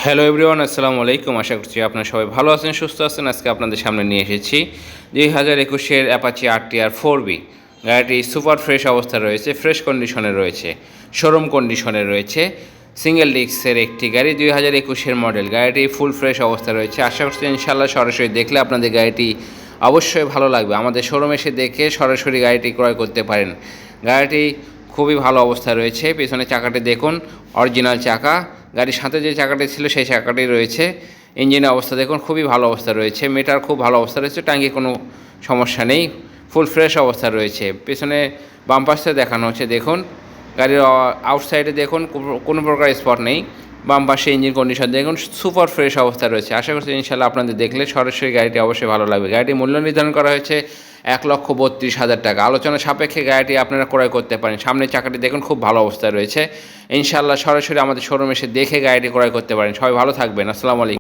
Hello everyone, আসসালামু আলাইকুম। আশা করছি আপনারা সবাই ভালো আছেন, সুস্থ আছেন। আজকে আপনাদের সামনে নিয়ে এসেছি 2021-এর অ্যাপাচি RTR 4B। গাড়িটি সুপার ফ্রেশ অবস্থায় রয়েছে, ফ্রেশ কন্ডিশনে রয়েছে, শোরুম কন্ডিশনে রয়েছে। সিঙ্গেল ডিস্কের একটি গাড়ি, 2021-এর মডেল। গাড়িটি ফুল ফ্রেশ অবস্থায় রয়েছে। আশা করছি ইনশাআল্লাহ সরাসরি দেখলে আপনাদের গাড়িটি অবশ্যই ভালো লাগবে। আমাদের শোরুমে এসে দেখে সরাসরি গাড়িটি ক্রয় করতে পারেন। গাড়িটি খুবই ভালো অবস্থায় রয়েছে। পেছনে চাকাটি দেখুন, অরিজিনাল চাকা। গাড়ির সাথে যে চাকাটি ছিল সেই চাকাটি রয়েছে। ইঞ্জিনের অবস্থা দেখুন, খুবই ভালো অবস্থা রয়েছে। মিটার খুব ভালো অবস্থা রয়েছে। ট্যাঙ্কি কোনো সমস্যা নেই, ফুল ফ্রেশ অবস্থা রয়েছে। পেছনে বাম পাশে দেখানো হচ্ছে, দেখুন গাড়ির আউটসাইডে দেখুন কোনো প্রকার স্পট নেই। বাম পাশে ইঞ্জিন কন্ডিশন দেখুন, সুপার ফ্রেশ অবস্থা রয়েছে। আশা করছি ইনশাল্লাহ আপনাদের দেখলে সরাসরি গাড়িটি অবশ্যই ভালো লাগবে। গাড়িটির মূল্য নির্ধারণ করা হয়েছে 1,32,000 টাকা। আলোচনা সাপেক্ষে গাড়িটি আপনারা ক্রয় করতে পারেন। সামনের চাকাটি দেখুন, খুব ভালো অবস্থায় রয়েছে। ইনশাআল্লাহ সরাসরি আমাদের শোরুমে এসে দেখে গাড়িটি ক্রয় করতে পারেন। সবাই ভালো থাকবেন। আসসালামু আলাইকুম।